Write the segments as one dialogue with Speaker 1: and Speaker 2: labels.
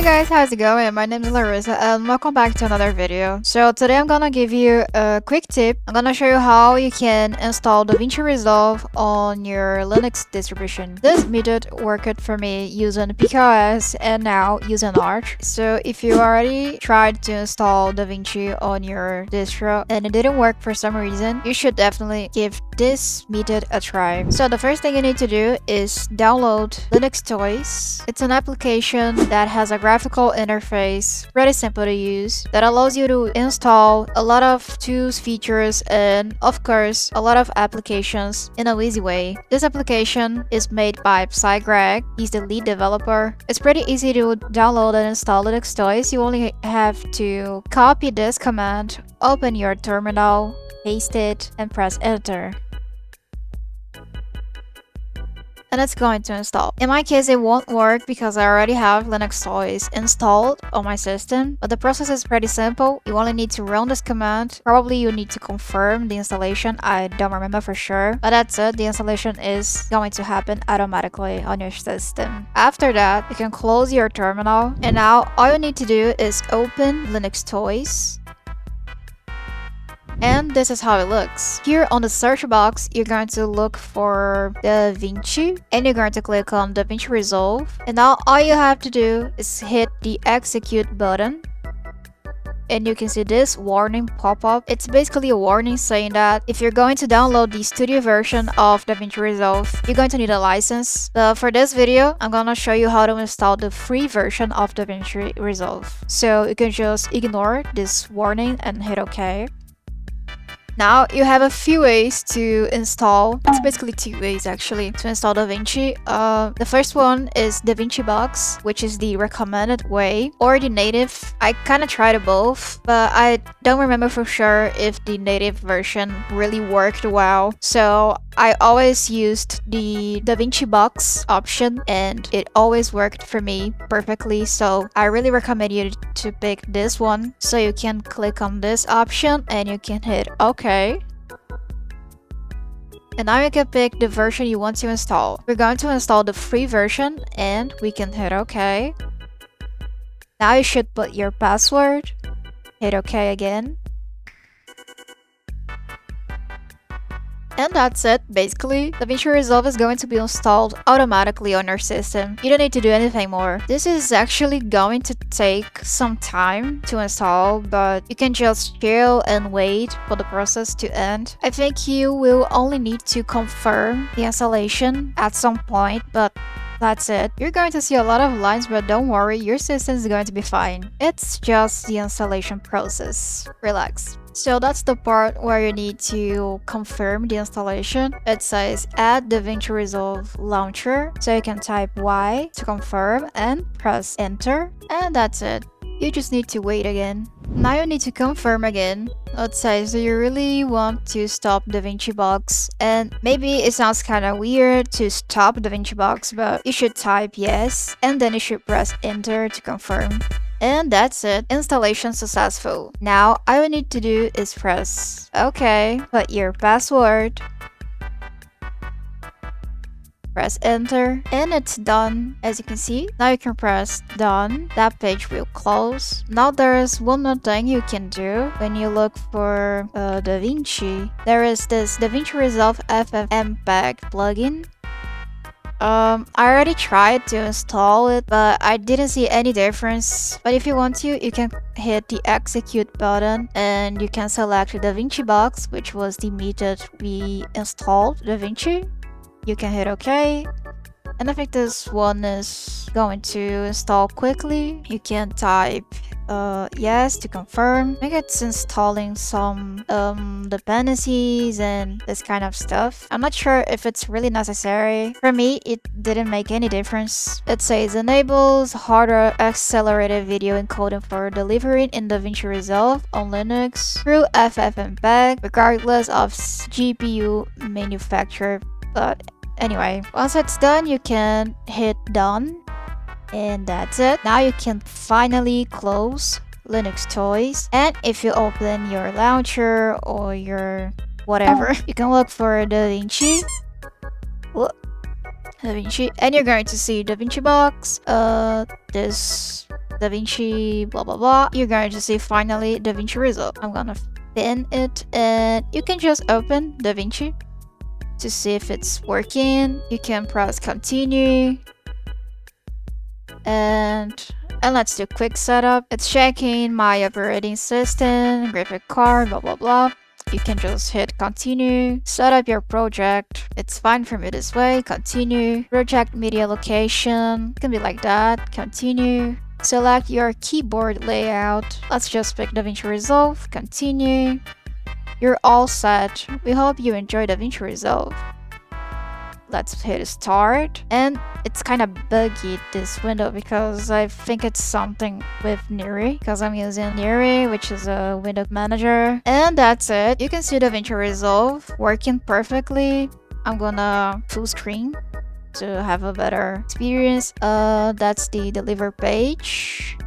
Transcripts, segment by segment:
Speaker 1: Hey guys, how's it going? My name is Larissa and welcome back to another video. So today I'm gonna give you a quick tip. I'm gonna show you how you can install DaVinci Resolve on your Linux distribution. This method worked for me using PikaOS and now using Arch. So if you already tried to install DaVinci on your distro and it didn't work for some reason, you should definitely give this method a try. So the first thing you need to do is download linuxtoys. It's an application that has a graphical interface, pretty simple to use, that allows you to install a lot of tools, features, and of course, a lot of applications in an easy way. This application is made by Greg. He's the lead developer. It's pretty easy to download and install linuxtoys. You only have to copy this command, open your terminal, paste it, and press enter. And it's going to install. In my case, it won't work because I already have linuxtoys installed on my system, but the process is pretty simple. You only need to run this command. Probably you need to confirm the installation. I don't remember for sure, but that's it. The installation is going to happen automatically on your system. After that, you can close your terminal, and now all you need to do is open linuxtoys. And this is how it looks. Here on the search box, you're going to look for DaVinci and you're going to click on DaVinci Resolve. And now all you have to do is hit the execute button. And you can see this warning pop up. It's basically a warning saying that if you're going to download the studio version of DaVinci Resolve, you're going to need a license. But for this video, I'm gonna show you how to install the free version of DaVinci Resolve. So you can just ignore this warning and hit OK. Now you have a few ways to install. It's basically two ways actually to install DaVinci. The first one is DaVinci Box, which is the recommended way, or the native. I kind of tried both, but I don't remember for sure if the native version really worked well. So I always used the DaVinci Box option and it always worked for me perfectly. So I really recommend you to pick this one. So you can click on this option and you can hit OK. And now you can pick the version you want to install. We're going to install the free version and we can hit OK. Now you should put your password, hit OK again. And that's it, basically. DaVinci Resolve is going to be installed automatically on your system. You don't need to do anything more. This is actually going to take some time to install, but you can just chill and wait for the process to end. I think you will only need to confirm the installation at some point, but that's it. You're going to see a lot of lines, but don't worry, your system is going to be fine. It's just the installation process. Relax. So that's the part where you need to confirm the installation. It says add DaVinci Resolve launcher. So you can type Y to confirm and press enter. And that's it. You just need to wait again. Now you need to confirm again. It says, do you really want to stop DaVinci Box? And maybe it sounds kind of weird to stop DaVinci Box, but you should type yes. And then you should press enter to confirm. And that's it. Installation successful. Now all you need to do is press OK, put your password, press enter, and it's done. As you can see, now you can press done. That page will close. Now there is one more thing you can do when you look for DaVinci. There is this DaVinci Resolve FFmpeg plugin. I already tried to install it, but I didn't see any difference. But if you want to, you can hit the execute button and you can select the DaVinci Box, which was the method we installed DaVinci. You can hit OK. And I think this one is going to install quickly. You can type yes to confirm. I think it's installing some dependencies and this kind of stuff. I'm not sure if it's really necessary. For me, it didn't make any difference. It says enables hardware accelerated video encoding for delivering in DaVinci Resolve on Linux through FFmpeg, regardless of GPU manufacturer. But anyway, once it's done, you can hit done. And that's it. Now you can finally close linuxtoys. And if you open your launcher or your whatever, you can look for DaVinci. DaVinci, and you're going to see DaVinci Box, this DaVinci blah blah blah, you're going to see finally DaVinci Resolve. I'm gonna pin it, and you can just open DaVinci to see if it's working. You can press continue, and let's do quick setup. It's checking my operating system, graphic card, blah blah blah. You can just hit continue, set up your project. It's fine for me this way. Continue, project media location, it can be like that. Continue, select your keyboard layout. Let's just pick DaVinci Resolve, continue. You're all set. We hope you enjoy DaVinci Resolve. Let's hit start, and it's kind of buggy, this window, because I think it's something with Niri, because I'm using Niri, which is a window manager. And that's it. You can see DaVinci Resolve working perfectly. I'm gonna full screen to have a better experience. That's the deliver page.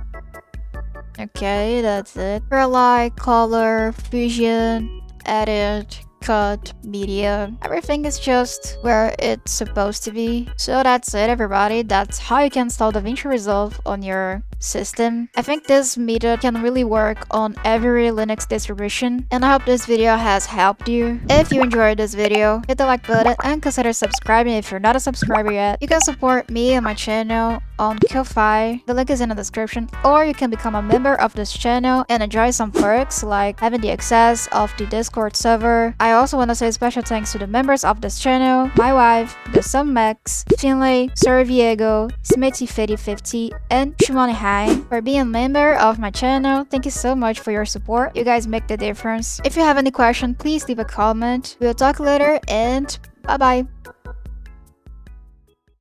Speaker 1: Okay, that's it. Highlight, color, fusion, edit, cut, media, everything is just where it's supposed to be. So that's it, everybody. That's how you can install DaVinci Resolve on your system. I think this method can really work on every Linux distribution, and I hope this video has helped you. If you enjoyed this video, hit the like button and consider subscribing if you're not a subscriber yet. You can support me and my channel on Ko-Fi, the link is in the description, or you can become a member of this channel and enjoy some perks like having the access of the Discord server. I also want to say special thanks to the members of this channel: my wife, the Max, Finlay, Sir Viego, Smitty5050, and Shimoni High for being a member of my channel. Thank you so much for your support. You guys make the difference. If you have any question, please leave a comment. We'll talk later, and bye bye.